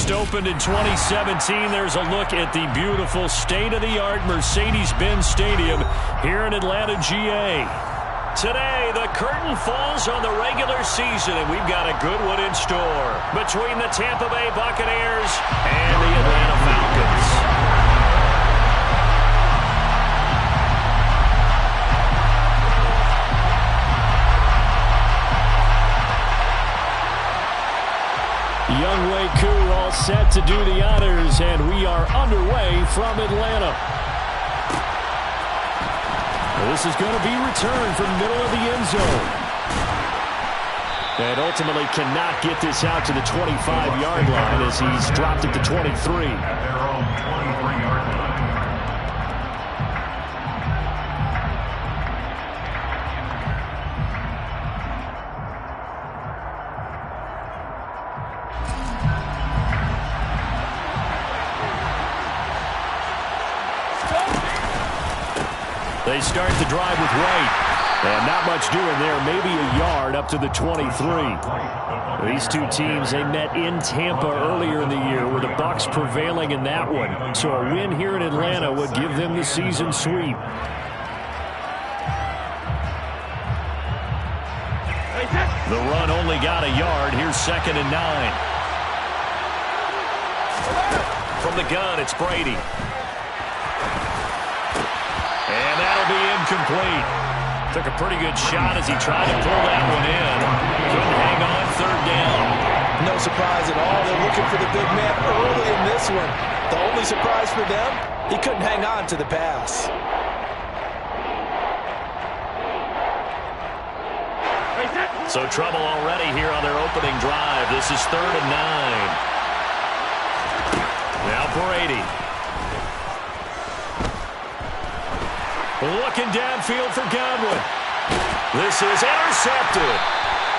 just opened in 2017. There's a look at the beautiful state-of-the-art Mercedes-Benz Stadium here in Atlanta, GA. Today, the curtain falls on the regular season, and we've got a good one in store between the Tampa Bay Buccaneers and the Atlanta Falcons. Young Wei Koo all set to do the honors, and we are underway from Atlanta. This is going to be returned from the middle of the end zone. And ultimately cannot get this out to the 25-yard line as he's dropped it to 23. At their own 23-yard line. They start the drive with White. And not much doing there. Maybe a yard up to the 23. These two teams, they met in Tampa earlier in the year with the Bucs prevailing in that one. So a win here in Atlanta would give them the season sweep. The run only got a yard. Here's 2nd and 9. From the gun, it's Brady. And that'll be incomplete. Took a pretty good shot as he tried to pull that one in. Couldn't hang on, 3rd down. No surprise at all. They're looking for the big man early in this one. The only surprise for them, he couldn't hang on to the pass. So trouble already here on their opening drive. This is 3rd and 9. Now Brady. Looking downfield for Godwin. This is intercepted.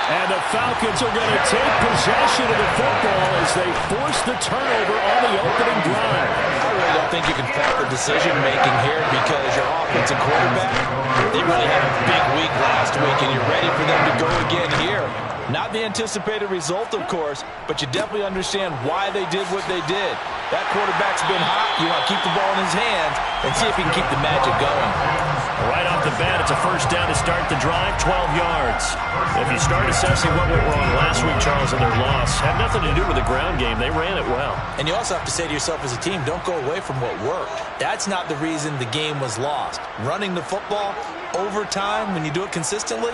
And the Falcons are going to take possession of the football as they force the turnover on the opening drive. I really don't think you can fault the decision-making here because your offensive quarterback, they really had a big week last week, and you're ready for them to go again here. Not the anticipated result, of course, but you definitely understand why they did what they did. That quarterback's been hot. You want to keep the ball in his hands and see if he can keep the magic going. Right off the bat, it's a 1st down to start the drive, 12 yards. If you start assessing what went wrong last week, Charles, in their loss, had nothing to do with the ground game. They ran it well. And you also have to say to yourself as a team, don't go away from what worked. That's not the reason the game was lost. Running the football over time, when you do it consistently,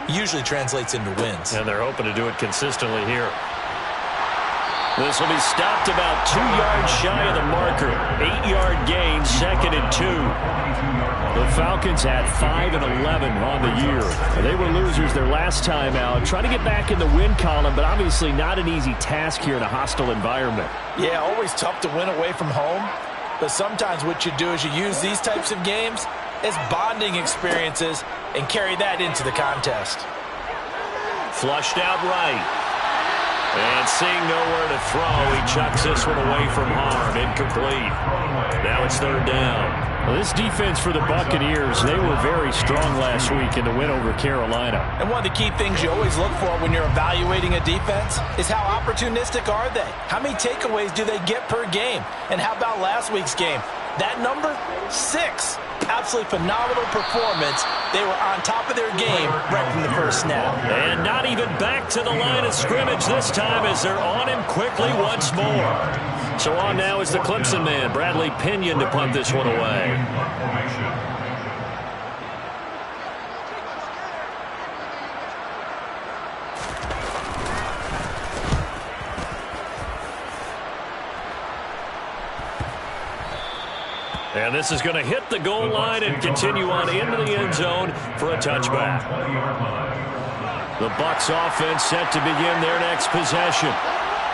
usually translates into wins. And they're hoping to do it consistently here. This will be stopped about 2 yards shy of the marker. 8-yard gain, 2nd and 2. The Falcons had 5 and 11 on the year. They were losers their last time out. Trying to get back in the win column, but obviously not an easy task here in a hostile environment. Yeah, always tough to win away from home. But sometimes what you do is you use these types of games as bonding experiences and carry that into the contest. Flushed out right. And seeing nowhere to throw, he chucks this one away from harm. Incomplete. Now it's 3rd down. Well, this defense for the Buccaneers, they were very strong last week in the win over Carolina. And one of the key things you always look for when you're evaluating a defense is how opportunistic are they? How many takeaways do they get per game? And how about last week's game? That number, 6. Absolutely phenomenal performance. They were on top of their game right from the first snap. And not even back to the line of scrimmage this time as they're on him quickly once more. So on now is the Clemson man, Bradley Pinion, to punt this one away. And this is going to hit the goal line and continue on into the end zone for a touchback. The Bucs offense set to begin their next possession.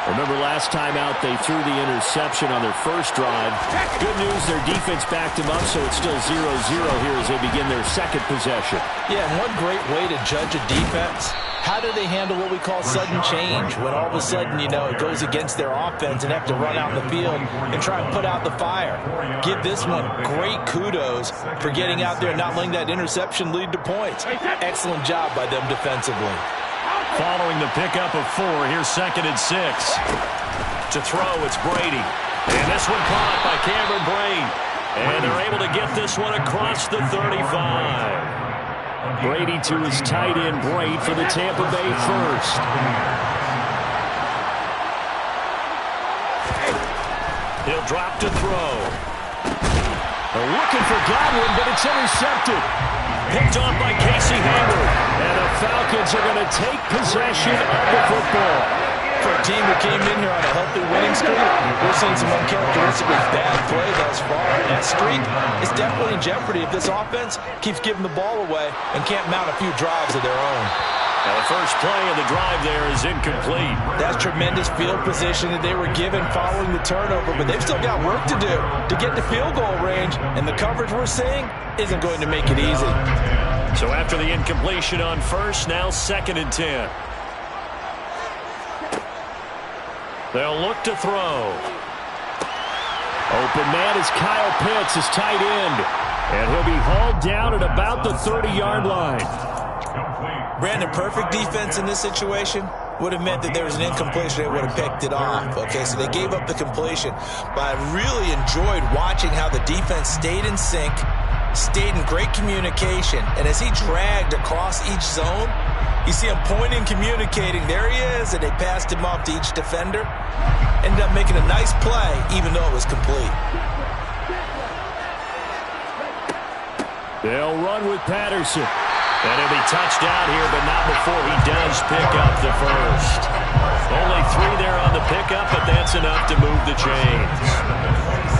Remember last time out they threw the interception on their first drive. Good news, their defense backed them up, so it's still 0-0 here as they begin their second possession. Yeah, and one great way to judge a defense, how do they handle what we call sudden change? When all of a sudden, you know, it goes against their offense and have to run out in the field and try and put out the fire. Give this one great kudos for getting out there and not letting that interception lead to points. Excellent job by them defensively. Following the pickup of 4, here's 2nd and 6. To throw, it's Brady. And this one caught by Cameron Brate. And they're able to get this one across the 35. Brady to his tight end, Brate, for the Tampa Bay first. He'll drop to throw. They're looking for Godwin, but it's intercepted. Picked off by Casey Hayward. And the Falcons are going to take possession of the football. For a team who came in here on a healthy winning streak, we're seeing some uncharacteristically bad play thus far. And that streak is definitely in jeopardy if this offense keeps giving the ball away and can't mount a few drives of their own. Now the first play of the drive there is incomplete. That's tremendous field position that they were given following the turnover, but they've still got work to do to get to field goal range, and the coverage we're seeing isn't going to make it easy. So after the incompletion on first, now 2nd and 10. They'll look to throw. Open man is Kyle Pitts, his tight end. And he'll be hauled down at about the 30-yard line. Brandon, perfect defense in this situation would have meant that there was an incompletion. They would have picked it off. Okay, so they gave up the completion. But I really enjoyed watching how the defense stayed in sync, stayed in great communication. And as he dragged across each zone, you see him pointing, communicating. There he is, and they passed him off to each defender. Ended up making a nice play, even though it was complete. They'll run with Patterson. And he'll be touched out here, but not before he does pick up the first. Only 3 there on the pickup, but that's enough to move the chains.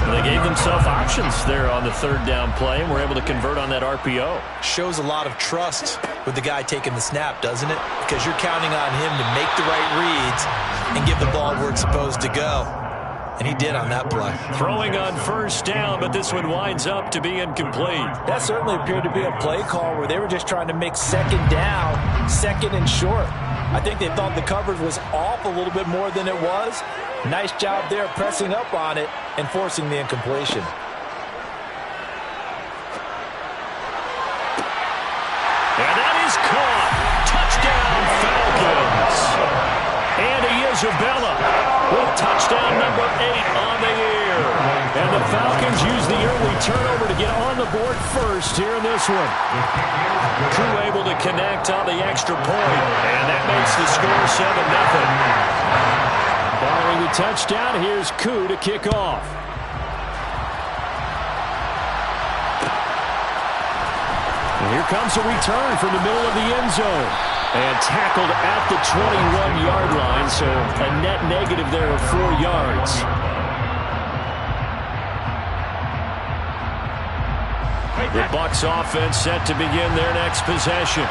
And they gave themselves options there on the 3rd down play, and were able to convert on that RPO. Shows a lot of trust with the guy taking the snap, doesn't it? Because you're counting on him to make the right reads and give the ball where it's supposed to go. And he did on that play. Throwing on 1st down, but this one winds up to be incomplete. That certainly appeared to be a play call where they were just trying to make 2nd down, 2nd and short. I think they thought the coverage was off a little bit more than it was. Nice job there pressing up on it and forcing the incompletion. And that is caught. Touchdown, Falcons. Andy Isabella with touchdown number 8 on the year. And the Falcons use the early turnover to get on the board first here in this one. Crew able to connect on the extra point, and that makes the score 7-0. Following the touchdown, here's Koo to kick off. And here comes a return from the middle of the end zone. And tackled at the 21-yard line, so a net negative there of 4 yards. The Bucs offense set to begin their next possession.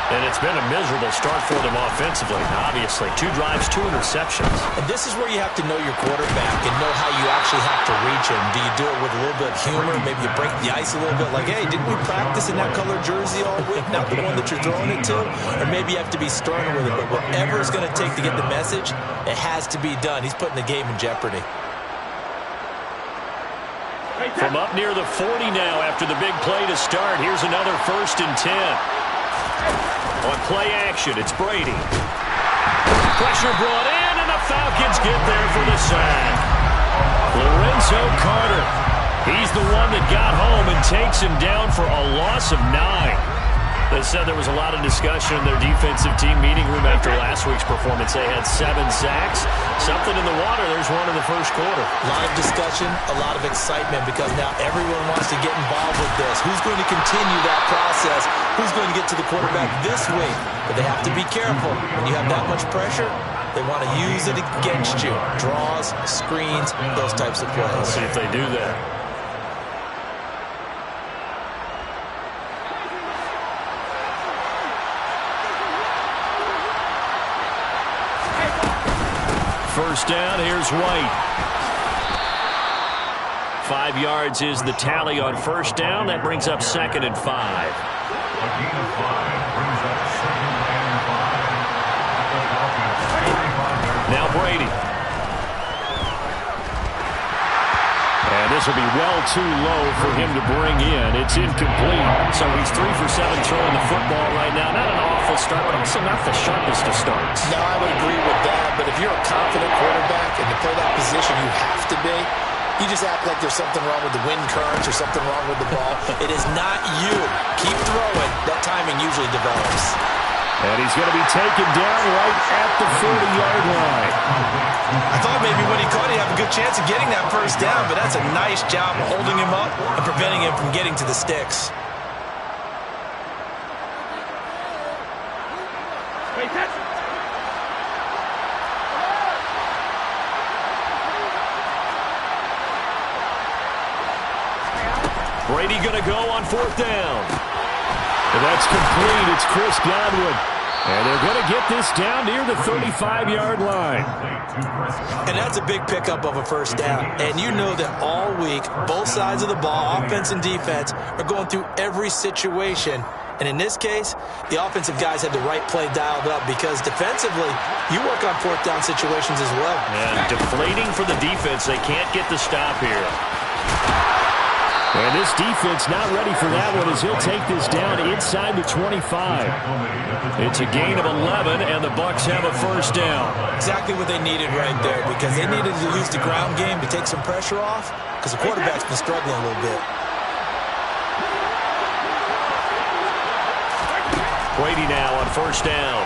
And it's been a miserable start for them offensively, obviously. 2 drives, 2 interceptions. And this is where you have to know your quarterback and know how you actually have to reach him. Do you do it with a little bit of humor? Maybe you break the ice a little bit, like, hey, didn't we practice in that colored jersey all week? Not the one that you're throwing it to? Or maybe you have to be stern with it. But whatever it's going to take to get the message, it has to be done. He's putting the game in jeopardy. From up near the 40 now after the big play to start, here's another 1st and 10. On play action, it's Brady. Pressure brought in, and the Falcons get there for the sack. Lorenzo Carter. He's the one that got home and takes him down for a loss of 9. They said there was a lot of discussion in their defensive team meeting room after last week's performance. They had 7 sacks. Something in the water. There's one in the first quarter. A lot of discussion, a lot of excitement, because now everyone wants to get involved with this. Who's going to continue that process? Who's going to get to the quarterback this week? But they have to be careful. When you have that much pressure, they want to use it against you. Draws, screens, those types of plays. Let's see if they do that. First down, here's White. 5 yards is the tally on first down. That brings up 2nd and 5. A gain of 5 brings up 2nd and 5. Now Brady. And this will be well too low for him to bring in. It's incomplete. So he's 3 for 7 throwing the football right now. Not an awful start, but also not the sharpest of starts. No, I would agree with that, but if you're a confident quarterback and to play that position, you have to be. You just act like there's something wrong with the wind currents or something wrong with the ball. It is not you. Keep throwing. That timing usually develops. And he's going to be taken down right at the 40-yard line. I thought maybe when he caught, he'd have a good chance of getting that first down, but that's a nice job holding him up and preventing him from getting to the sticks. Brady going to go on 4th down. And that's complete. It's Chris Godwin. And they're going to get this down near the 35-yard line. And that's a big pickup of a first down. And you know that all week, both sides of the ball, offense and defense, are going through every situation. And in this case, the offensive guys had the right play dialed up because defensively, you work on 4th down situations as well. And deflating for the defense. They can't get the stop here. And this defense not ready for that one as he'll take this down inside the 25. It's a gain of 11, and the Bucs have a first down. Exactly what they needed right there because they needed to use the ground game to take some pressure off because the quarterback's been struggling a little bit. Brady now on first down.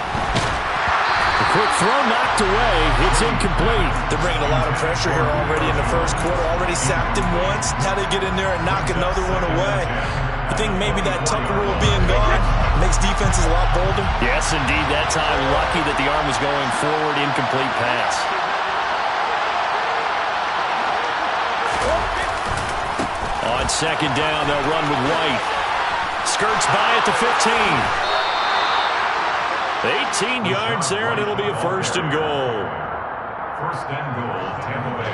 The quick throw knocked away. It's incomplete. They're bringing a lot of pressure here already in the first quarter. Already sacked him once. Now they get in there and knock another one away. I think maybe that Tucker rule being gone makes defenses a lot bolder. Yes, indeed. That time, lucky that the arm was going forward. Incomplete pass. On 2nd down, they'll run with White. Skirts by at the 15. 18 yards there, and it'll be a 1st and goal. 1st and goal, Tampa Bay.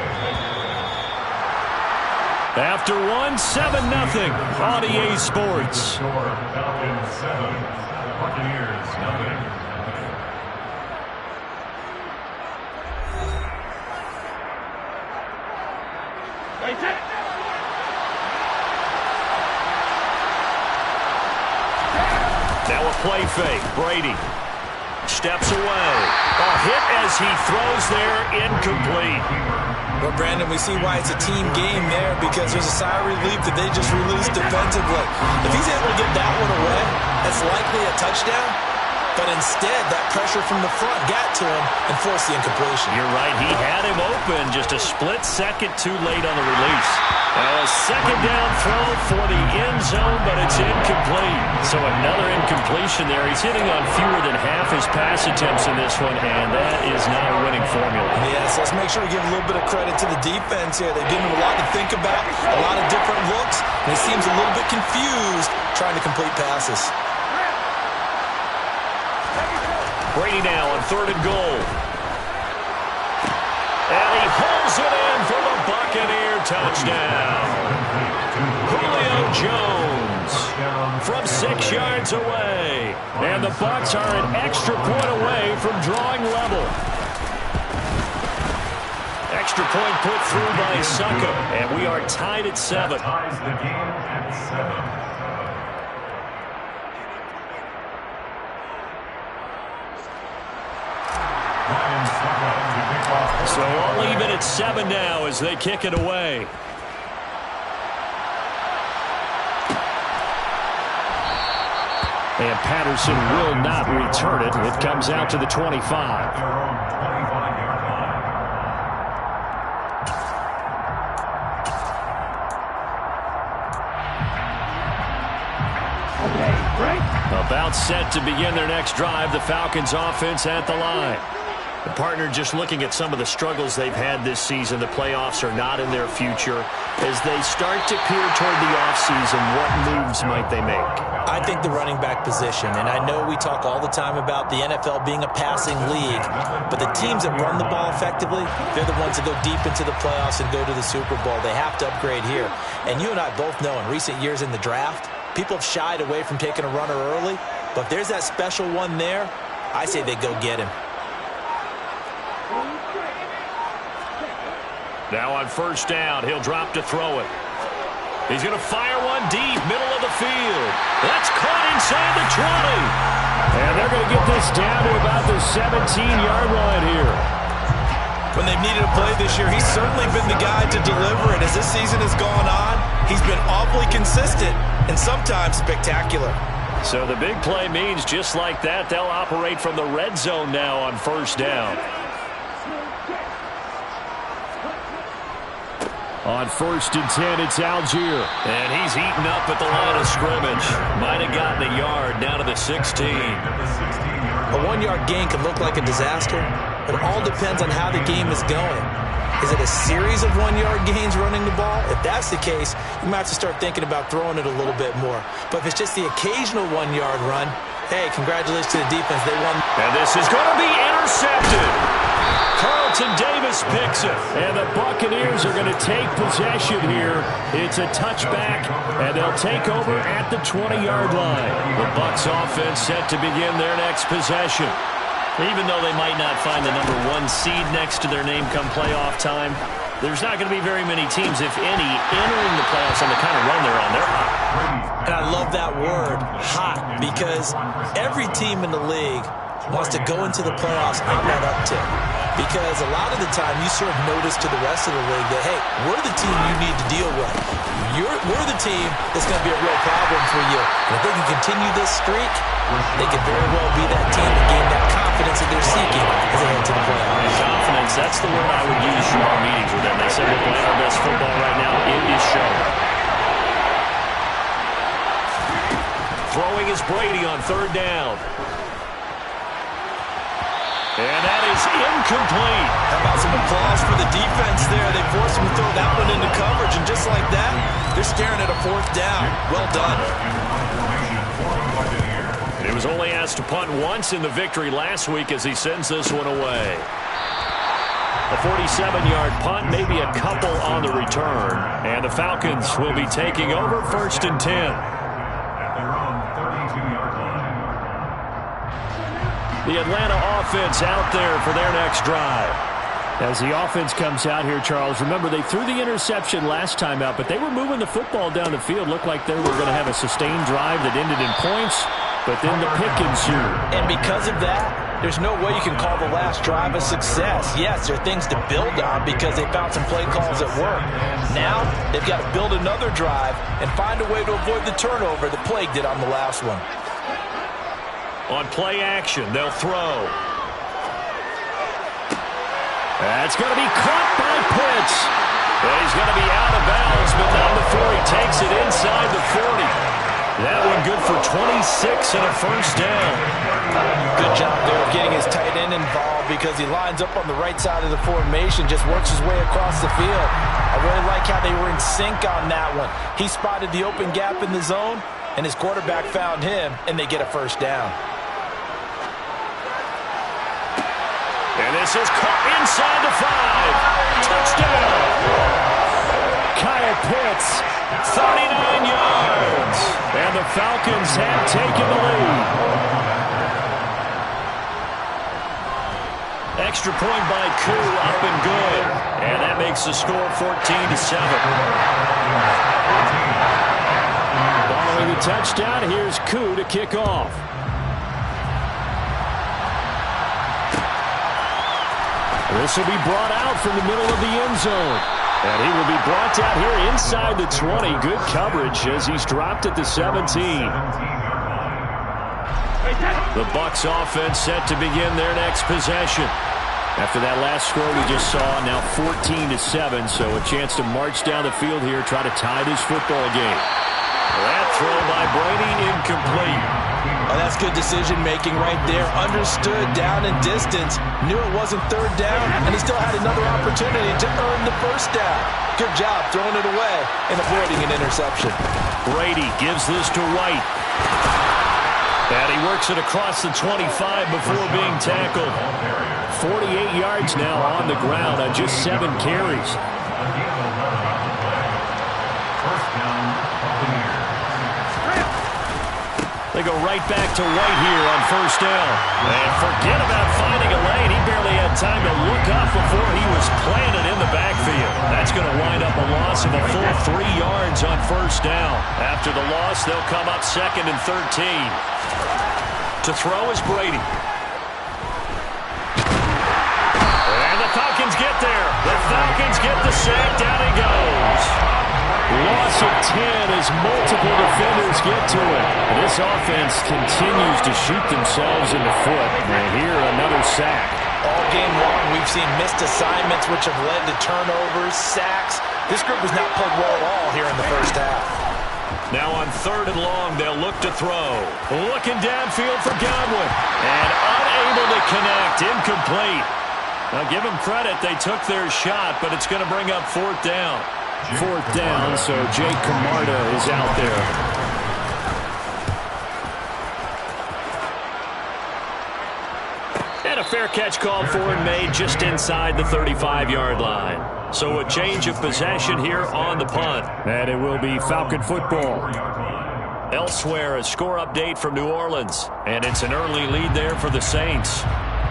After one, 7-0 on EA Sports. Falcons 7, Buccaneers 0. Now a play fake. Brady steps away. A hit as he throws there, incomplete. Well, Brandon, we see why it's a team game there because there's a sigh of relief that they just released defensively. If he's able to get that one away, that's likely a touchdown. But instead, that pressure from the front got to him and forced the incompletion. You're right. He had him open just a split second too late on the release. Now a 2nd down throw for the end zone, but it's incomplete. So another incompletion there. He's hitting on fewer than half his pass attempts in this one, and that is not a winning formula. Yes, let's make sure we give a little bit of credit to the defense here. They've given him a lot to think about, a lot of different looks, and he seems a little bit confused trying to complete passes. Brady now on 3rd and goal. And he holds it in for the Buccaneer touchdown. Julio Jones from 6 yards away. And the Bucs are an extra point away from drawing level. Extra point put through by Succo. And we are tied at 7. Ties the game at 7. So all even at 7 now as they kick it away. And Patterson will not return it. It comes out to the 25. About set to begin their next drive. The Falcons offense at the line. The partner just looking at some of the struggles they've had this season. The playoffs are not in their future. As they start to peer toward the offseason, what moves might they make? I think the running back position, and I know we talk all the time about the NFL being a passing league, but the teams that run the ball effectively, they're the ones that go deep into the playoffs and go to the Super Bowl. They have to upgrade here. And you and I both know in recent years in the draft, people have shied away from taking a runner early, but if there's that special one there, I say they go get him. Now on 1st down, he'll drop to throw it. He's going to fire one deep, middle of the field. That's caught inside the 20. And they're going to get It's down to about the 17-yard line here. When they've needed a play this year, he's certainly been the guy to deliver it. As this season has gone on, he's been awfully consistent and sometimes spectacular. So the big play means just like that, they'll operate from the red zone now on first down. On 1st and 10, it's Algier. And he's eaten up at the line of scrimmage. Might have gotten a yard down to the 16. A 1-yard gain can look like a disaster. It all depends on how the game is going. Is it a series of 1-yard gains running the ball? If that's the case, you might have to start thinking about throwing it a little bit more. But if it's just the occasional 1-yard run, hey, congratulations to the defense. They won. And this is going to be intercepted. Carlton Davis picks it. And the Buccaneers are going to take possession here. It's a touchback, and they'll take over at the 20-yard line. The Bucs offense set to begin their next possession. Even though they might not find the number 1 seed next to their name come playoff time, there's not going to be very many teams, if any, entering the playoffs on the kind of run they're on. They're hot. And I love that word, hot, because every team in the league wants to go into the playoffs on that uptick. Because a lot of the time you serve notice to the rest of the league that, hey, we're the team you need to deal with. We're the team that's going to be a real problem for you. And if they can continue this streak, they could very well be that team to gain that confidence that they're seeking as they head to the playoffs. Confidence, that's the word I would use from our meetings with them. They said we're playing our best football right now. It is showing. Throwing is Brady on 3rd down. And that is incomplete. How about some applause for the defense there? They forced him to throw that one into coverage, and just like that, they're staring at a 4th down. Well done. He was only asked to punt once in the victory last week as he sends this one away. A 47-yard punt, maybe a couple on the return. And the Falcons will be taking over 1st and 10. The Atlanta offense out there for their next drive. As the offense comes out here, Charles, remember they threw the interception last time out, but they were moving the football down the field. Looked like they were going to have a sustained drive that ended in points, but then the pick ensued. And because of that, there's no way you can call the last drive a success. Yes, there are things to build on because they found some play calls that work. Now, they've got to build another drive and find a way to avoid the turnover that plagued it on the last one. On play action, they'll throw. That's going to be caught by Pitts. And he's going to be out of bounds, but not before he takes it inside the 40. That one good for 26 and a 1st down. Good job there of getting his tight end involved because he lines up on the right side of the formation, just works his way across the field. I really like how they were in sync on that one. He spotted the open gap in the zone, and his quarterback found him, and they get a 1st down. And this is caught inside the 5. Touchdown. Kyle Pitts, 39 yards. And the Falcons have taken the lead. Extra point by Koo, up and good. And that makes the score 14-7. Following the touchdown, here's Koo to kick off. This will be brought out from the middle of the end zone. And he will be brought down here inside the 20. Good coverage as he's dropped at the 17. The Bucs offense set to begin their next possession. After that last score we just saw, now 14-7, so a chance to march down the field here, try to tie this football game. That throw by Brady, incomplete. Oh, that's good decision-making right there. Understood down and distance. Knew it wasn't 3rd down, and he still had another opportunity to earn the 1st down. Good job throwing it away and avoiding an interception. Brady gives this to White. And he works it across the 25 before being tackled. 48 yards now on the ground on just 7 carries. They go right back to White here on 1st down. And forget about finding a lane. He barely had time to look up before he was planted in the backfield. That's going to wind up a loss of a full 3 yards on 1st down. After the loss, they'll come up 2nd and 13. To throw is Brady. Falcons get there. The Falcons get the sack. Down he goes. Loss of 10 as multiple defenders get to it. This offense continues to shoot themselves in the foot. And here, another sack. All game long, we've seen missed assignments, which have led to turnovers, sacks. This group has not played well at all here in the first half. Now on 3rd and long, they'll look to throw. Looking downfield for Godwin. And unable to connect. Incomplete. Now give them credit. They took their shot, but it's going to bring up 4th down. 4th down, so Jake Camarda is out there. And a fair catch called for and made just inside the 35-yard line. So a change of possession here on the punt. And it will be Falcon football. Elsewhere, a score update from New Orleans. And it's an early lead there for the Saints.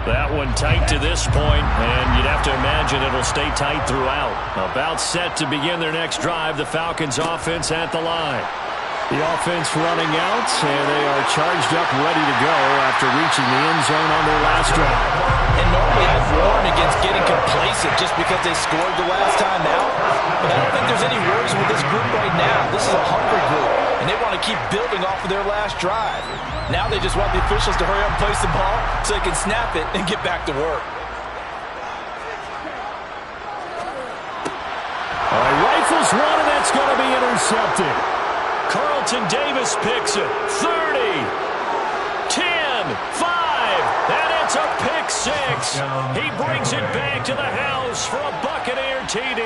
That one tight to this point, and you'd have to imagine it'll stay tight throughout. About set to begin their next drive, the Falcons offense at the line. The offense running out, and they are charged up, ready to go after reaching the end zone on their last drive. And normally I'd warn against getting complacent just because they scored the last time out. But I don't think there's any worries with this group right now. This is a hungry group, and they want to keep building off of their last drive. Now they just want the officials to hurry up and place the ball so they can snap it and get back to work. All right, rifles one, and that's going to be intercepted. Carlton Davis picks it. 30, 10, 5, and it's a pick 6. He brings it back to the house for a Buccaneer TD.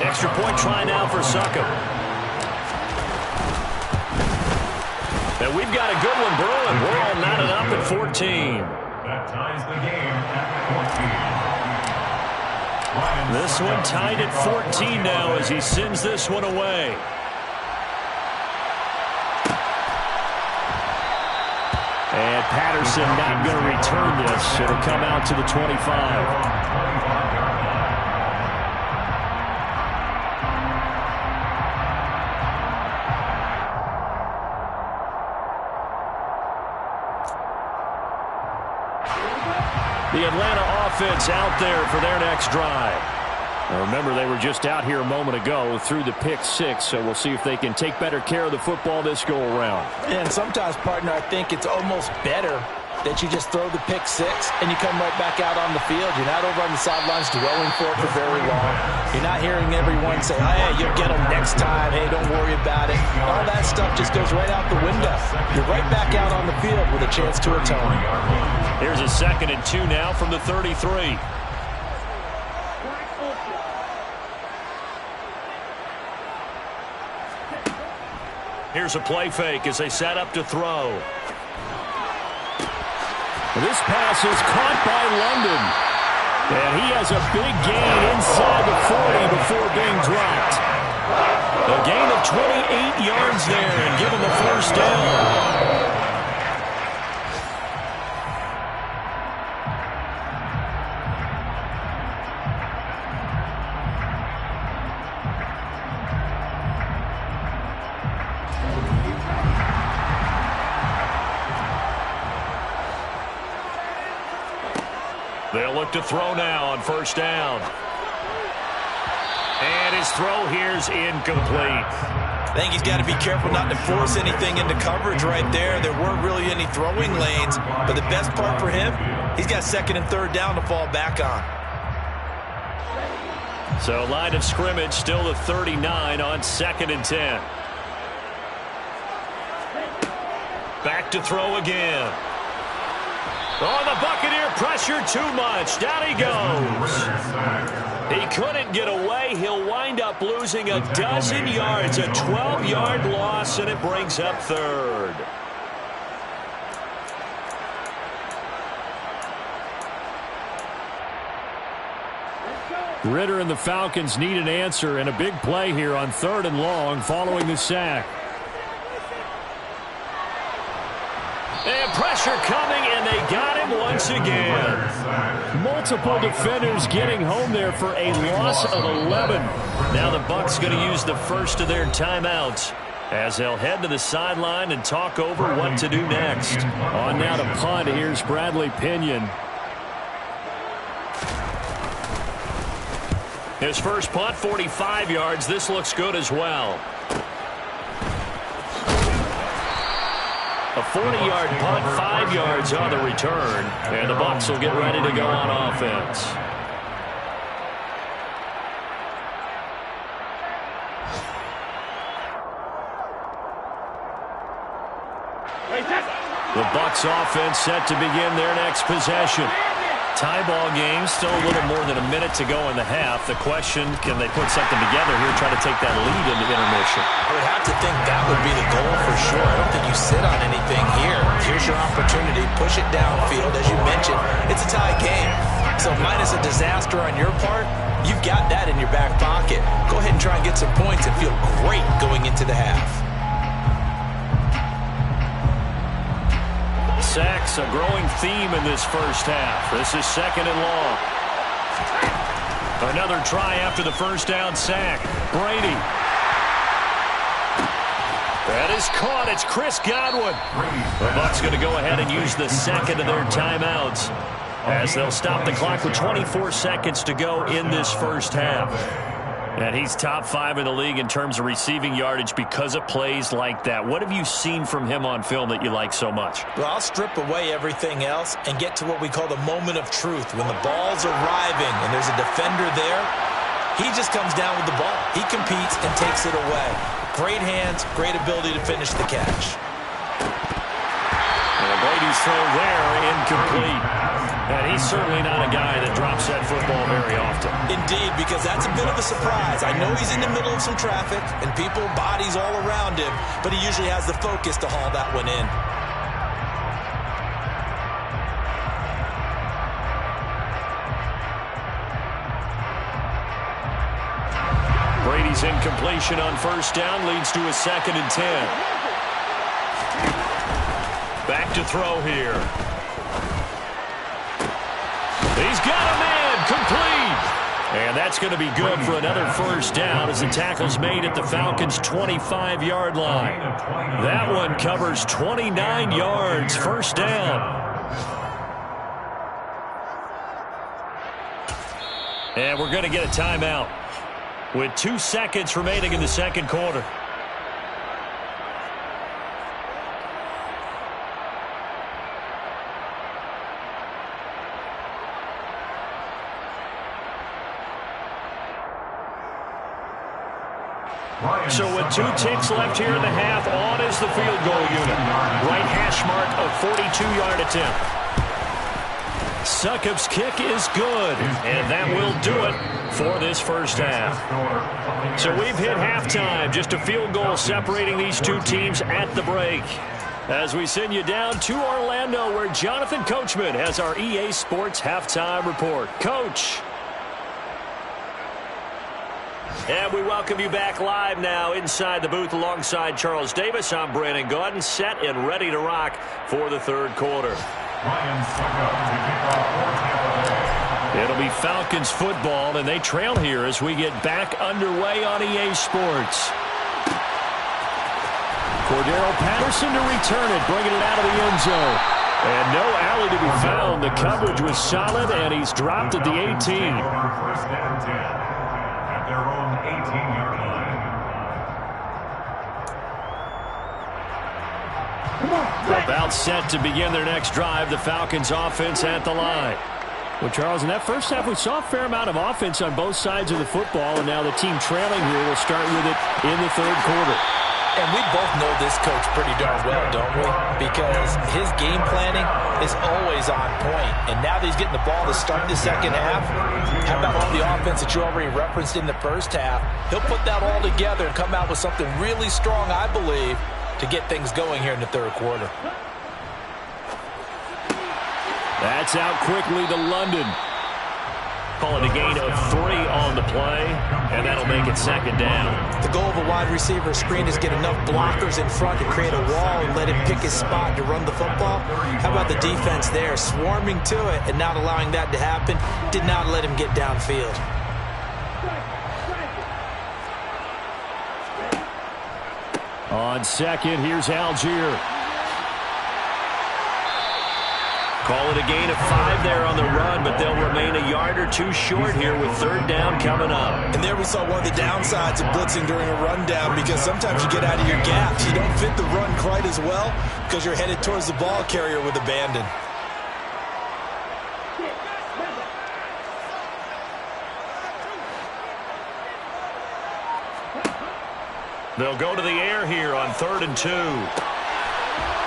Extra point try now for Succop. And we've got a good one brewing. We're all knotted up at 14. That ties the game at 14. This one tied at 14 now as he sends this one away. And Patterson not going to return this. It'll come out to the 25. The Atlanta offense out there for their next drive. Now remember, they were just out here a moment ago through the pick 6, so we'll see if they can take better care of the football this go-around. And sometimes, partner, I think it's almost better that you just throw the pick 6 and you come right back out on the field. You're not over on the sidelines dwelling for it for very long. You're not hearing everyone say, hey, you'll get them next time. Hey, don't worry about it. All that stuff just goes right out the window. You're right back out on the field with a chance to atone. Here's a 2nd and 2 now from the 33. Here's a play fake as they set up to throw. This pass is caught by London. And he has a big gain inside the 40 before being dropped. A gain of 28 yards there and give him the 1st down. They'll look to throw now on 1st down. And his throw here's incomplete. I think he's got to be careful not to force anything into coverage right there. There weren't really any throwing lanes, but the best part for him, he's got 2nd and 3rd down to fall back on. So line of scrimmage still the 39 on 2nd and 10. Back to throw again. Oh, the Buccaneer pressure too much. Down he goes. He couldn't get away. He'll wind up losing a dozen yards. A 12-yard loss, and it brings up 3rd. Ritter and the Falcons need an answer, and a big play here on 3rd and long following the sack. And pressure coming, and they got him once again. Multiple defenders getting home there for a loss of 11. Now the Bucs going to use the first of their timeouts as they'll head to the sideline and talk over what to do next. On now to punt, here's Bradley Pinion. His first punt, 45 yards. This looks good as well. A 40-yard punt, 5 yards on the return. And the Bucs will get ready to go on offense. The Bucs offense set to begin their next possession. Tie ball game, still a little more than a minute to go in the half. The question, can they put something together here, try to take that lead into intermission? I would have to think that would be the goal for sure. I don't think you sit on anything here. Here's your opportunity. Push it downfield. As you mentioned, it's a tie game. So minus a disaster on your part, you've got that in your back pocket. Go ahead and try and get some points and feel great going into the half. Sacks, a growing theme in this first half. This is 2nd and long. Another try after the first down sack. Brady. That is caught. It's Chris Godwin. The Bucs going to go ahead and use the second of their timeouts as they'll stop the clock with 24 seconds to go in this first half. And he's top 5 in the league in terms of receiving yardage because of plays like that. What have you seen from him on film that you like so much? Well, I'll strip away everything else and get to what we call the moment of truth. When the ball's arriving and there's a defender there, he just comes down with the ball. He competes and takes it away. Great hands, great ability to finish the catch. And Brady's throw there, incomplete. And he's certainly not a guy that drops that football very often. Indeed, because that's a bit of a surprise. I know he's in the middle of some traffic and people, bodies all around him, but he usually has the focus to haul that one in. Brady's incompletion on first down leads to a 2nd and 10. Back to throw here. He's got a man, complete. And that's going to be good for another first down as the tackle's made at the Falcons' 25-yard line. That one covers 29 yards, first down. And we're going to get a timeout with 2 seconds remaining in the second quarter. So with 2 ticks left here in the half, on is the field goal unit. Right hash mark of 42-yard attempt. Succop's kick is good, and that will do it for this first half. So we've hit halftime, just a field goal separating these two teams at the break. As we send you down to Orlando, where Jonathan Coachman has our EA Sports halftime report. Coach. And we welcome you back live now inside the booth alongside Charles Davis. I'm Brandon Gaudin, set and ready to rock for the third quarter. It'll be Falcons football, and they trail here as we get back underway on EA Sports. Cordero Patterson to return it, bringing it out of the end zone. And no alley to be found. The coverage was solid, and he's dropped at the 18. Their own 18-yard line. About set to begin their next drive, the Falcons offense at the line. Well, Charles, in that first half, we saw a fair amount of offense on both sides of the football, and now the team trailing here will start with it in the third quarter. And we both know this coach pretty darn well, don't we? Because his game planning is always on point. And now that he's getting the ball to start the second half, how about all the offense that you already referenced in the first half? He'll put that all together and come out with something really strong, I believe, to get things going here in the third quarter. That's out quickly to London. Calling a gain of 3 on the play, and that'll make it second down. The goal of a wide receiver screen is get enough blockers in front to create a wall and let him pick his spot to run the football. How about the defense there, swarming to it and not allowing that to happen? Did not let him get downfield. On second, here's Algier. Call it a gain of 5 there on the run, but they'll remain a yard or two short here with third down coming up. And there we saw one of the downsides of blitzing during a rundown, because sometimes you get out of your gaps. You don't fit the run quite as well because you're headed towards the ball carrier with abandon. They'll go to the air here on 3rd and 2.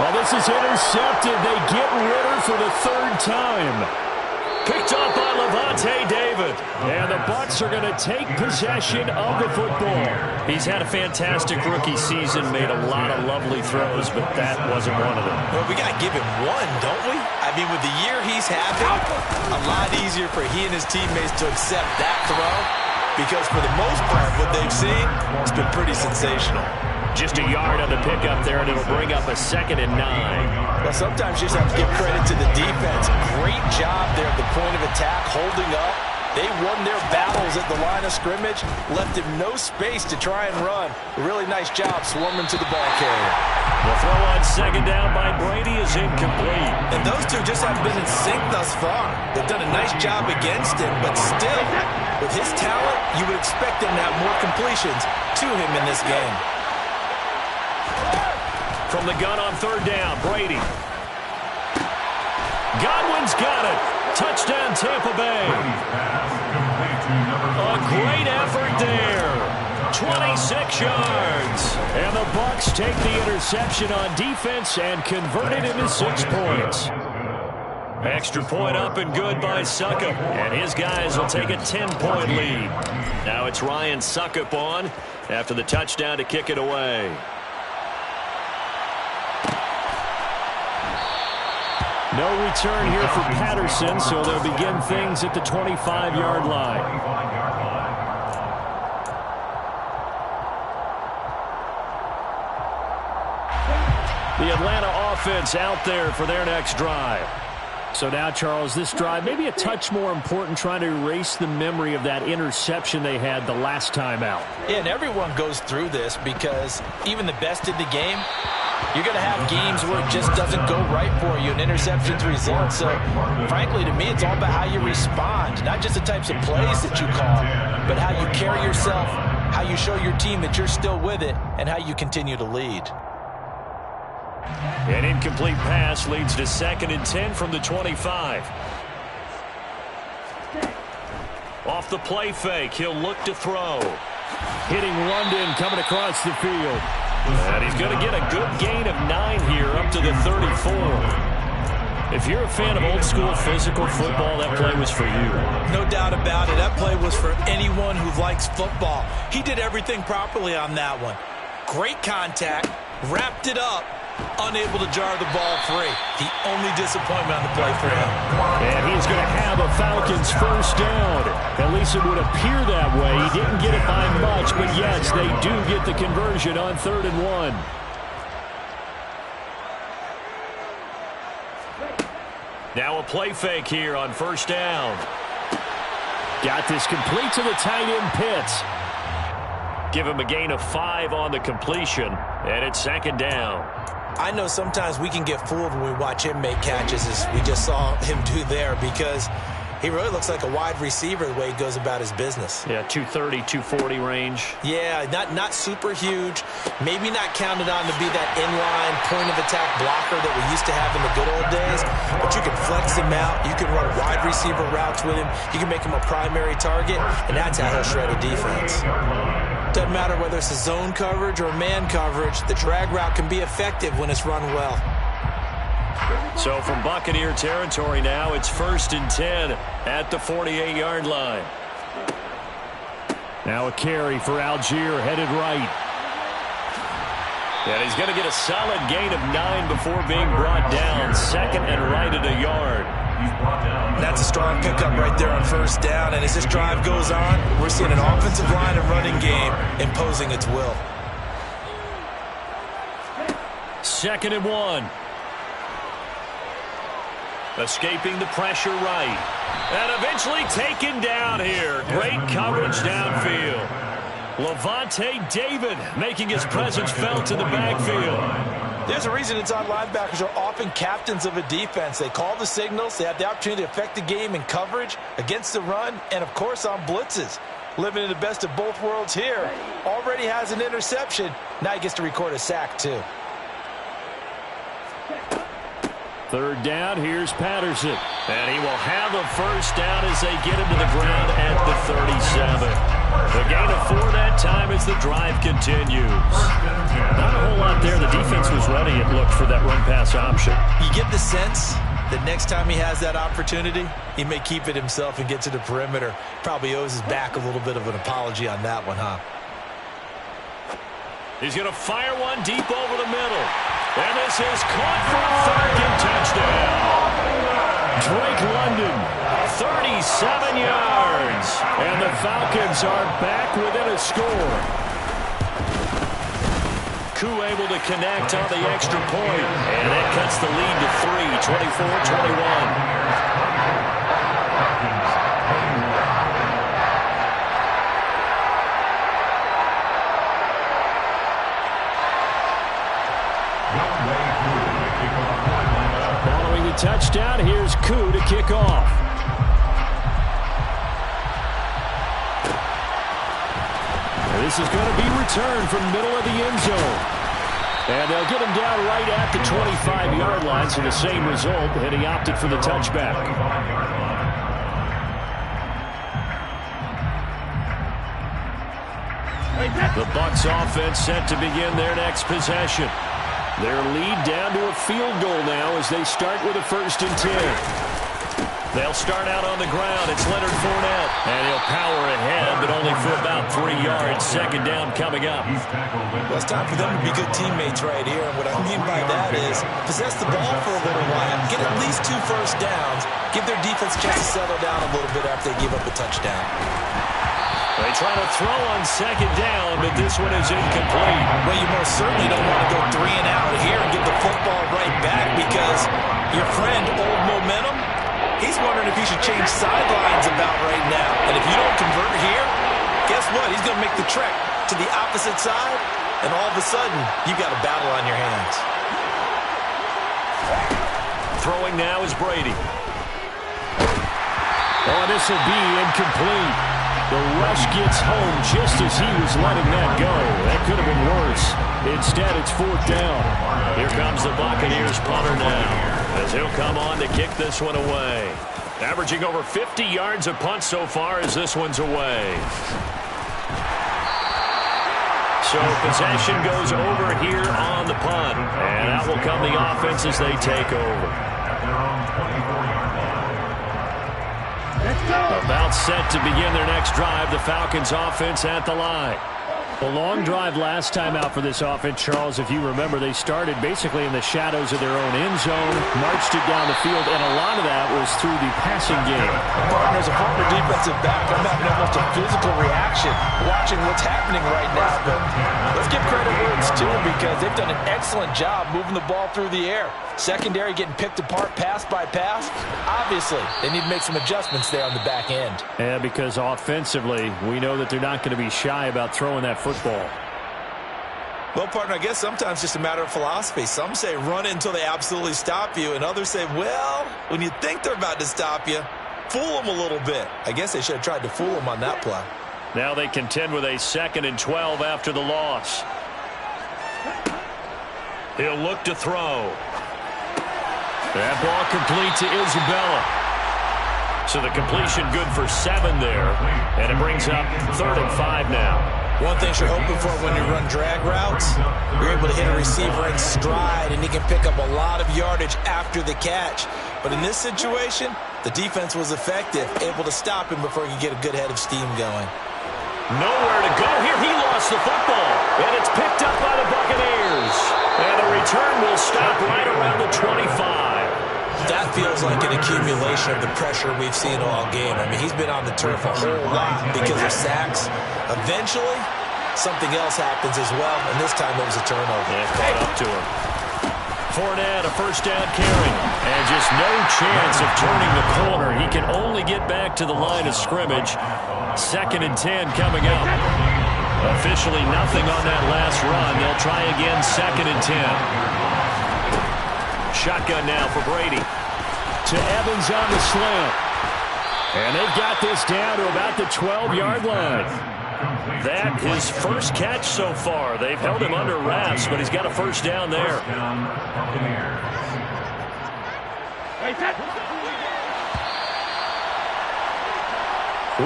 Well, this is intercepted. They get Ritter for the 3rd time. Picked up by Levante David. And the Bucs are going to take possession of the football. He's had a fantastic rookie season, made a lot of lovely throws, but that wasn't one of them. Well, we got to give him one, don't we? I mean, with the year he's having, a lot easier for he and his teammates to accept that throw, because for the most part, what they've seen, it's been pretty sensational. Just a yard on the pickup there, and it'll bring up a 2nd and 9. Well, sometimes you just have to give credit to the defense. Great job there at the point of attack, holding up. They won their battles at the line of scrimmage, left him no space to try and run. A really nice job swarming to the ball carrier. The throw on 2nd down by Brady is incomplete. And those two just haven't been in sync thus far. They've done a nice job against him, but still, with his talent, you would expect him to have more completions to him in this game. From the gun on 3rd down, Brady. Godwin's got it. Touchdown, Tampa Bay. A great effort there. 26 yards. And the Bucs take the interception on defense and convert it into 6 points. Extra point up and good by Suckup. And his guys will take a 10-point lead. Now it's Ryan Suckup on after the touchdown to kick it away. No return here for Patterson, so they'll begin things at the 25-yard line. The Atlanta offense out there for their next drive. So now, Charles, this drive maybe a touch more important, trying to erase the memory of that interception they had the last time out. Yeah, and everyone goes through this, because even the best in the game, you're going to have games where it just doesn't go right for you, and interceptions result. So, frankly, to me, it's all about how you respond, not just the types of plays that you call, but how you carry yourself, how you show your team that you're still with it, and how you continue to lead. An incomplete pass leads to 2nd and 10 from the 25. Off the play fake, he'll look to throw. Hitting London coming across the field. And he's going to get a good gain of 9 here up to the 34. If you're a fan of old-school physical football, that play was for you. No doubt about it. That play was for anyone who likes football. He did everything properly on that one. Great contact, wrapped it up, unable to jar the ball free. The only disappointment on the play for him. And he's going to have a Falcons first down. At least it would appear that way. He didn't get it by much, but yes, they do get the conversion on 3rd and 1. Now a play fake here on 1st down. Got this complete to the tight end Pitts. Give him a gain of 5 on the completion, and it's 2nd down. I know sometimes we can get fooled when we watch him make catches, as we just saw him do there, because he really looks like a wide receiver the way he goes about his business. Yeah, 230, 240 range. Yeah, not super huge. Maybe not counted on to be that inline point-of-attack blocker that we used to have in the good old days, but you can flex him out. You can run wide receiver routes with him. You can make him a primary target, and that's how he'll shred a defense. Doesn't matter whether it's a zone coverage or man coverage, the drag route can be effective when it's run well. So from Buccaneer territory now, it's 1st and 10 at the 48-yard line. Now a carry for Algier, headed right. And he's going to get a solid gain of 9 before being brought down. 2nd and right at a yard. That's a strong pickup right there on 1st down. And as this drive goes on, we're seeing an offensive line and running game imposing its will. 2nd and 1. Escaping the pressure right. And eventually taken down here. Great coverage downfield. Levante David making his presence felt in the backfield. There's a reason inside linebackers are often captains of a defense. They call the signals. They have the opportunity to affect the game in coverage, against the run, and, of course, on blitzes. Living in the best of both worlds here. Already has an interception. Now he gets to record a sack, too. Third down, here's Patterson. And he will have a first down as they get him to the ground at the 37. A gain of 4 that time as the drive continues. Not a whole lot there. The defense was ready, it looked, for that run-pass option. You get the sense that next time he has that opportunity, he may keep it himself and get to the perimeter. Probably owes his back a little bit of an apology on that one, huh? He's going to fire one deep over the middle. And this is caught for a Falcon touchdown. Drake London, 37 yards. And the Falcons are back within a score. Koo able to connect on the extra point. And that cuts the lead to 3, 24-21. Following the touchdown, here's Koo to kick off. This is going to be returned from middle of the end zone. And they'll get him down right at the 25-yard line, so the same result, and he opted for the touchback. The Bucs offense set to begin their next possession. Their lead down to a field goal now as they start with a 1st and 10. They'll start out on the ground. It's Leonard Fournette. And he'll power ahead, but only for about 3 yards. 2nd down coming up. Well, it's time for them to be good teammates right here. And what I mean by that is possess the ball for a little while. Get at least 2 first downs. Give their defense a chance to settle down a little bit after they give up a touchdown. They try to throw on 2nd down, but this one is incomplete. Well, you most certainly don't want to go 3 and out here and give the football right back because your friend, Old Momentum, he's wondering if he should change sidelines about right now. And if you don't convert here, guess what? He's going to make the trek to the opposite side, and all of a sudden, you've got a battle on your hands. Throwing now is Brady. Oh, this will be incomplete. The rush gets home just as he was letting that go. That could have been worse. Instead, it's 4th down. Here comes the Buccaneers punter now, as he'll come on to kick this one away. Averaging over 50 yards a punt so far as this one's away. So possession goes over here on the punt. And out will come the offense as they take over. About set to begin their next drive, the Falcons offense at the line. A long drive last time out for this offense, Charles. If you remember, they started basically in the shadows of their own end zone, marched it down the field, and a lot of that was through the passing game. As a former defensive back, I'm having almost a physical reaction watching what's happening right now. But let's give credit where it's due because they've done an excellent job moving the ball through the air. Secondary getting picked apart pass by pass. Obviously, they need to make some adjustments there on the back end. Yeah, because offensively, we know that they're not going to be shy about throwing that football. Well, partner, I guess sometimes it's just a matter of philosophy. Some say run it until they absolutely stop you, and others say, well, when you think they're about to stop you, fool them a little bit. I guess they should have tried to fool them on that play. Now they contend with a 2nd and 12 after the loss. He'll look to throw. That ball complete to Isabella. So the completion good for 7 there. And it brings up 3rd and 5 now. One thing you're hoping for when you run drag routes, you're able to hit a receiver in stride, and he can pick up a lot of yardage after the catch. But in this situation, the defense was effective, able to stop him before he could get a good head of steam going. Nowhere to go here. He lost the football. And it's picked up by the Buccaneers. And the return will stop right around the 25. That feels like an accumulation of the pressure we've seen all game. I mean, he's been on the turf a whole lot because of sacks. Eventually, something else happens as well, and this time it was a turnover. Yeah, caught up to him. Fournette, a 1st down carry. And just no chance of turning the corner. He can only get back to the line of scrimmage. 2nd and 10 coming up. Officially nothing on that last run. They'll try again 2nd and 10. Shotgun now for Brady. To Evans on the slant. And they've got this down to about the 12-yard line. That his first catch so far. They've held him under wraps, but he's got a first down there.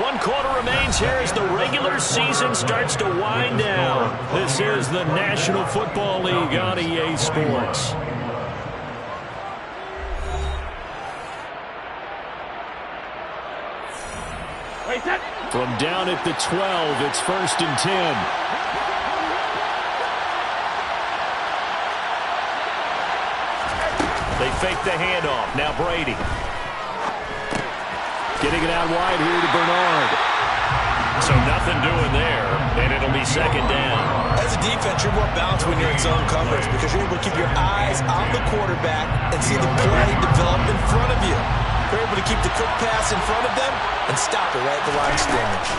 One quarter remains here as the regular season starts to wind down. This is the National Football League on EA Sports. From down at the 12, it's 1st and 10. They fake the handoff. Now Brady. Getting it out wide here to Bernard. So nothing doing there, and it'll be 2nd down. As a defense, you're more balanced when you're in zone coverage because you're able to keep your eyes on the quarterback and see the play develop in front of you. You're able to keep the quick pass in front of them and stop it right at the line of scrimmage.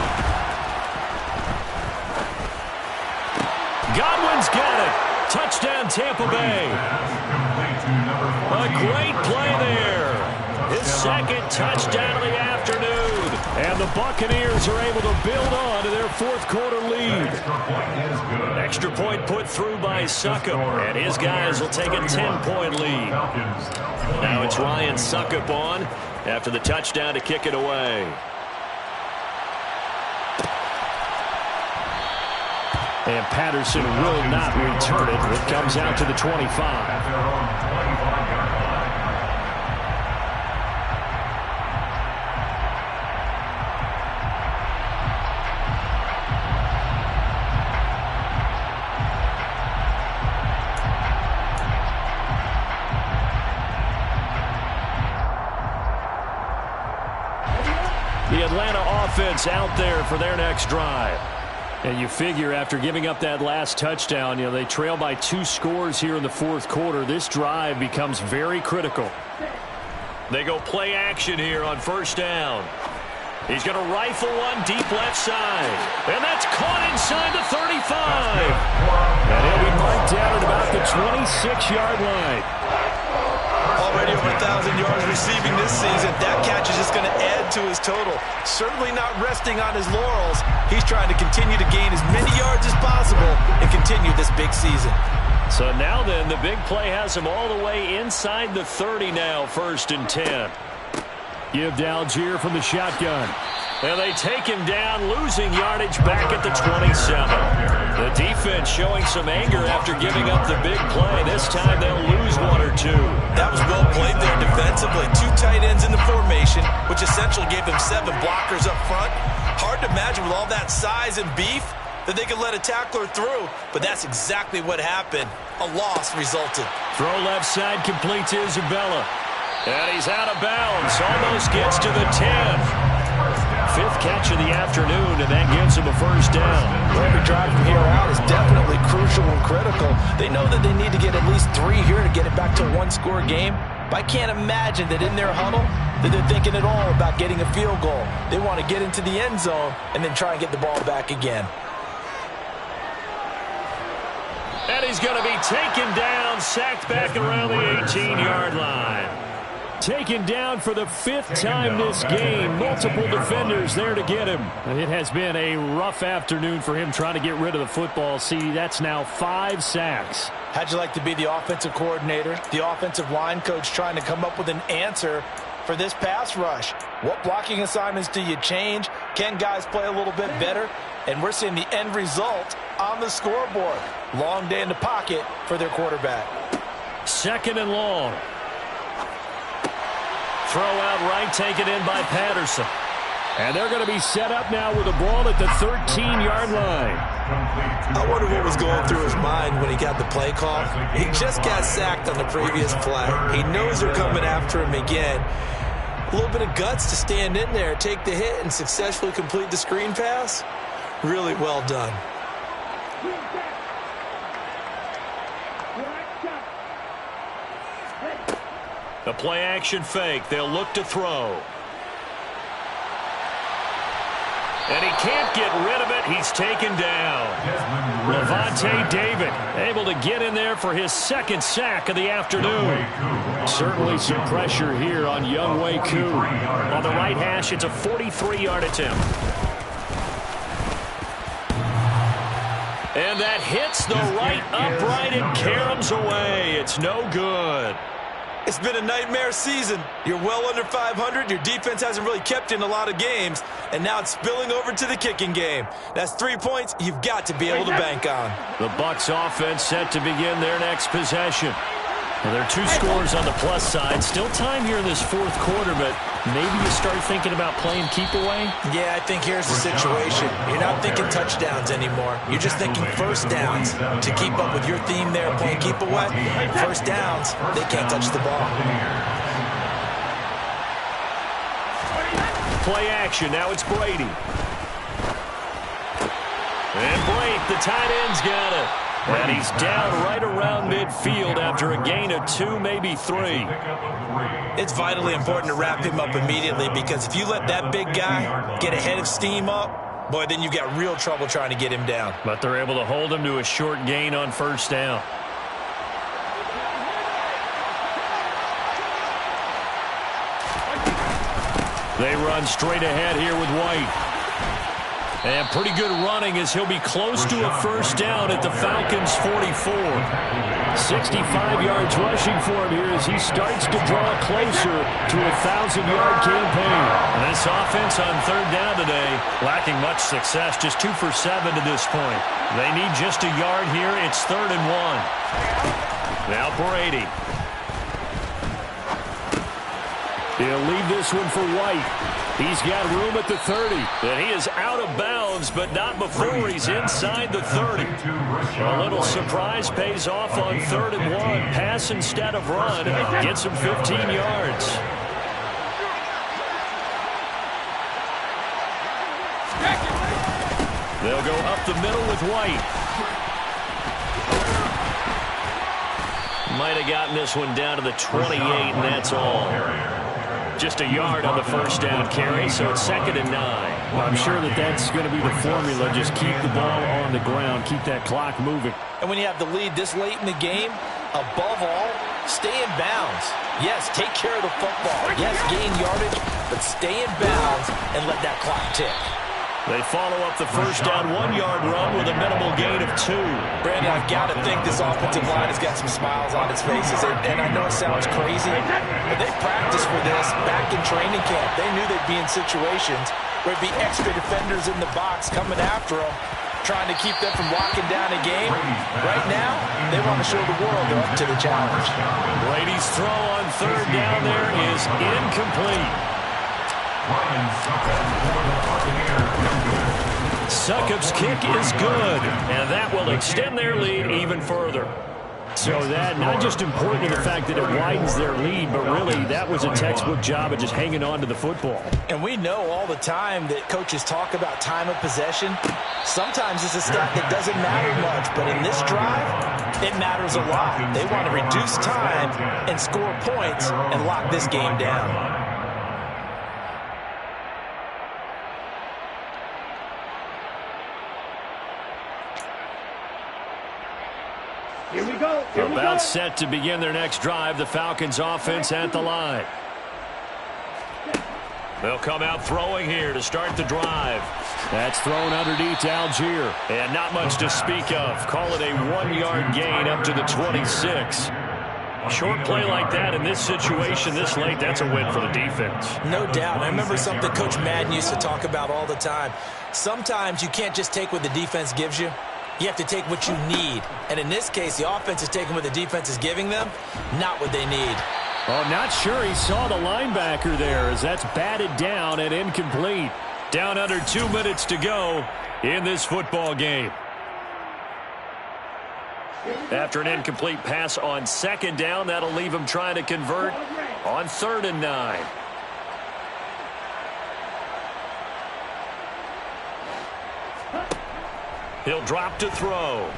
Godwin's got it. Touchdown, Tampa Bay. A great play there. His 2nd touchdown of the afternoon. And the Buccaneers are able to build on to their 4th quarter lead. Extra point put through by Suckup. And his guys will take a 10-point lead. Now it's Ryan Suckup on after the touchdown to kick it away. And Patterson will not return it. It comes out to the 25. The Atlanta offense out there for their next drive. And you figure after giving up that last touchdown, they trail by 2 scores here in the 4th quarter. This drive becomes very critical. They go play action here on 1st down. He's going to rifle one deep left side. And that's caught inside the 35. And he'll be marked down at about the 26-yard line. Already over 1,000 yards receiving this season. That catch is just going to add to his total. Certainly not resting on his laurels. He's trying to continue to gain as many yards as possible and continue this big season. So now then, the big play has him all the way inside the 30 now, 1st and 10. Give to Algier from the shotgun. And they take him down, losing yardage back at the 27. The defense showing some anger after giving up the big play. This time they'll lose 1 or 2. That was well played there defensively. 2 tight ends in the formation, which essentially gave them 7 blockers up front. Hard to imagine with all that size and beef that they could let a tackler through, but that's exactly what happened. A loss resulted. Throw left side complete to Isabella. And he's out of bounds. Almost gets to the 10. 5th catch of the afternoon, and that gives him a 1st down. Every drive from here out is definitely crucial and critical. They know that they need to get at least 3 here to get it back to a 1-score game. But I can't imagine that in their huddle that they're thinking at all about getting a field goal. They want to get into the end zone and then try and get the ball back again. And he's going to be taken down, sacked back around the 18-yard line. Taken down for the 5th time this game. Multiple defenders there to get him. It has been a rough afternoon for him trying to get rid of the football. See, that's now 5 sacks. How'd you like to be the offensive coordinator, the offensive line coach trying to come up with an answer for this pass rush? What blocking assignments do you change? Can guys play a little bit better? And we're seeing the end result on the scoreboard. Long day in the pocket for their quarterback. 2nd and long. Throw out right, taken in by Patterson. And they're going to be set up now with the ball at the 13-yard line. I wonder what was going through his mind when he got the play call. He just got sacked on the previous play. He knows they're coming after him again. A little bit of guts to stand in there, take the hit, and successfully complete the screen pass. Really well done. The play-action fake. They'll look to throw. And he can't get rid of it. He's taken down. Levante David able to get in there for his second sack of the afternoon. Certainly some pressure here on Younghoe Koo. On the right hash, it's a 43-yard attempt. And that hits the right upright and caroms away. It's no good. It's been a nightmare season. You're well under 500. Your defense hasn't really kept in a lot of games. And now it's spilling over to the kicking game. That's 3 points you've got to be able to bank on. The Bucs offense set to begin their next possession. Well, there are 2 scores on the plus side. Still time here in this fourth quarter, but maybe you start thinking about playing keep away? Yeah, I think here's the situation. You're not thinking touchdowns anymore. You're just thinking first downs. To keep up with your theme there, playing keep away, first downs, they can't touch the ball. Play action. Now it's Brady. And Blake, the tight end's got it. And he's down right around midfield after a gain of 2, maybe 3. It's vitally important to wrap him up immediately, because if you let that big guy get a head of steam up, boy, then you've got real trouble trying to get him down. But they're able to hold him to a short gain on first down. They run straight ahead here with White. And pretty good running as he'll be close to a first down at the Falcons' 44. 65 yards rushing for him here as he starts to draw closer to a 1,000-yard campaign. And this offense on third down today lacking much success, just 2 for 7 to this point. They need just a yard here. It's 3rd and 1. Now Brady. He'll leave this one for White. He's got room at the 30. And he is out of bounds, but not before he's inside the 30. A little surprise pays off on 3rd and 1. Pass instead of run. Gets him 15 yards. They'll go up the middle with White. Might have gotten this one down to the 28, and that's all. Just a yard on the first down carry, so it's 2nd and 9. Well, I'm sure that's going to be the formula. Just keep the ball on the ground, keep that clock moving. And when you have the lead this late in the game, above all, stay in bounds. Yes, take care of the football. Yes, gain yardage, but stay in bounds and let that clock tick. They follow up the first down 1-yard run with a minimal gain of 2. Brandon, I've got to think this offensive line has got some smiles on its faces. And I know it sounds crazy, but they practiced for this back in training camp. They knew they'd be in situations where it'd be extra defenders in the box coming after them, trying to keep them from locking down a game. Right now, they want to show the world they're up to the challenge. Brady's throw on third down there is incomplete. Succop's kick is good, and that will extend their lead even further. So that not just important in the fact that it widens their lead, but really that was a textbook job of just hanging on to the football. And we know all the time that coaches talk about time of possession. Sometimes it's a stat that doesn't matter much, but in this drive, it matters a lot. They want to reduce time and score points and lock this game down. Here we go. About set to begin their next drive. The Falcons offense at the line. They'll come out throwing here to start the drive. That's thrown underneath to Algier. And not much to speak of. Call it a 1-yard gain up to the 26. Short play like that in this situation this late, that's a win for the defense. No doubt. I remember something Coach Madden used to talk about all the time. Sometimes you can't just take what the defense gives you. You have to take what you need. And in this case, the offense is taking what the defense is giving them, not what they need. Oh, not sure he saw the linebacker there as that's batted down and incomplete. Down under 2 minutes to go in this football game. After an incomplete pass on second down, that'll leave him trying to convert on 3rd and 9. He'll drop to throw.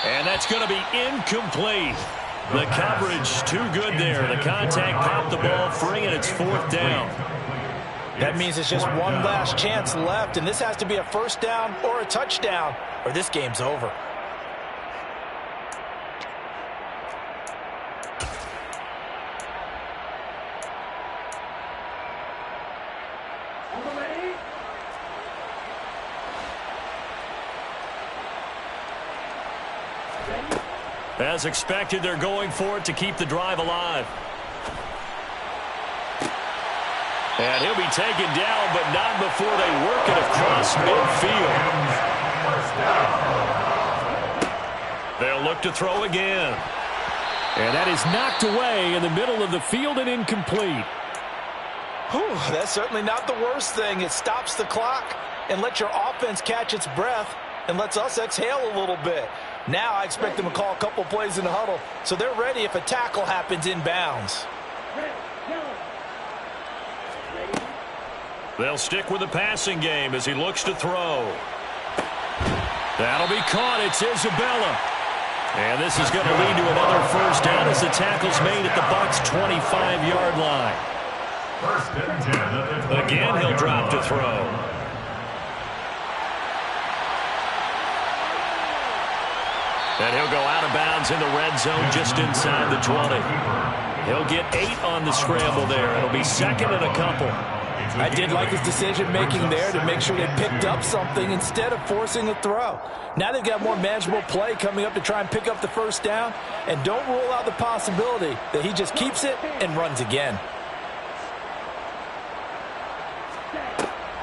And that's going to be incomplete. The coverage too good there. The contact popped the ball free, and it's 4th down. That means it's just one last chance left, and this has to be a first down or a touchdown, or this game's over. As expected, they're going for it to keep the drive alive. And he'll be taken down, but not before they work it across midfield. They'll look to throw again. And that is knocked away in the middle of the field and incomplete. Whew, that's certainly not the worst thing. It stops the clock and lets your offense catch its breath and lets us exhale a little bit. Now I expect them to call a couple plays in the huddle, so they're ready if a tackle happens inbounds. They'll stick with the passing game as he looks to throw. That'll be caught. It's Isabella. And this is going to lead to another first down as the tackle's made at the Bucs' 25-yard line. Again, he'll drop to throw. And he'll go out of bounds in the red zone just inside the 20. He'll get 8 on the scramble there. It'll be second and a couple. I did like his decision-making there to make sure they picked up something instead of forcing a throw. Now they've got more manageable play coming up to try and pick up the first down, and don't rule out the possibility that he just keeps it and runs again.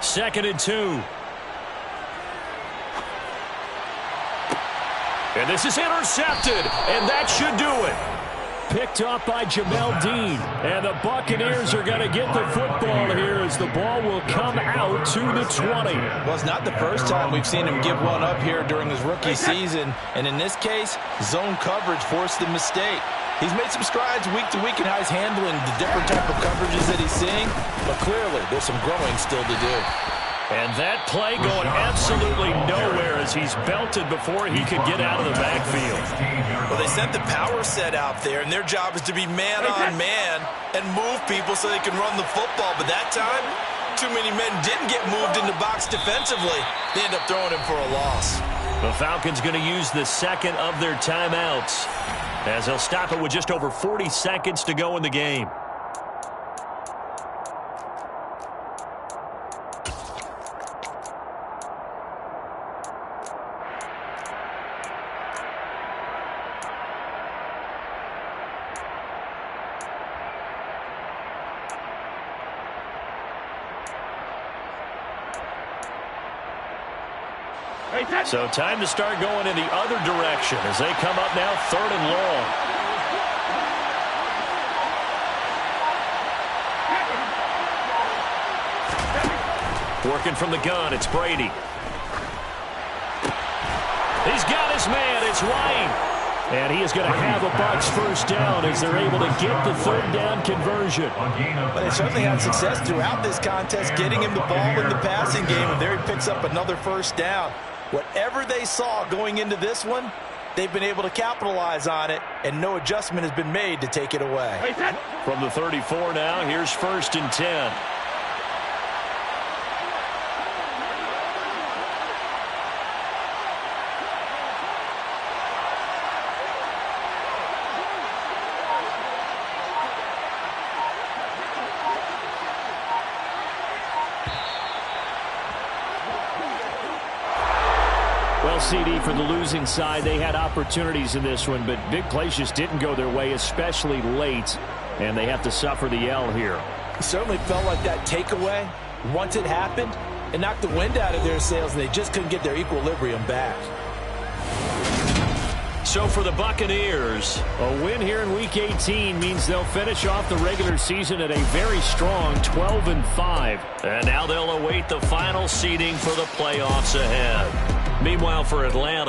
Second and 2. And this is intercepted, and that should do it. Picked up by Jamel Dean. And the Buccaneers are going to get the football here as the ball will come out to the 20. Well, it's not the first time we've seen him give one up here during his rookie season. And in this case, zone coverage forced the mistake. He's made some strides week to week in how he's handling the different type of coverages that he's seeing. But clearly, there's some growing still to do. And that play going absolutely nowhere as he's belted before he could get out of the backfield. Well, they sent the power set out there, and their job is to be man-on-man and move people so they can run the football. But that time, too many men didn't get moved in the box defensively. They end up throwing him for a loss. The Falcons going to use the second of their timeouts as they'll stop it with just over 40 seconds to go in the game. So time to start going in the other direction as they come up now 3rd and long. Working from the gun, it's Brady. He's got his man, it's Wayne. And he is going to have a Bucs first down as they're able to get the 3rd down conversion. But they certainly had success throughout this contest getting him the ball in the passing game, and there he picks up another first down. Whatever they saw going into this one, they've been able to capitalize on it, and no adjustment has been made to take it away. From the 34 now, here's 1st and 10. CD, for the losing side, they had opportunities in this one, but big plays just didn't go their way, especially late, and they have to suffer the L here. It certainly felt like that takeaway, once it happened, it knocked the wind out of their sails, and they just couldn't get their equilibrium back. So for the Buccaneers, a win here in Week 18 means they'll finish off the regular season at a very strong 12-5. And now they'll await the final seeding for the playoffs ahead. Meanwhile, for Atlanta,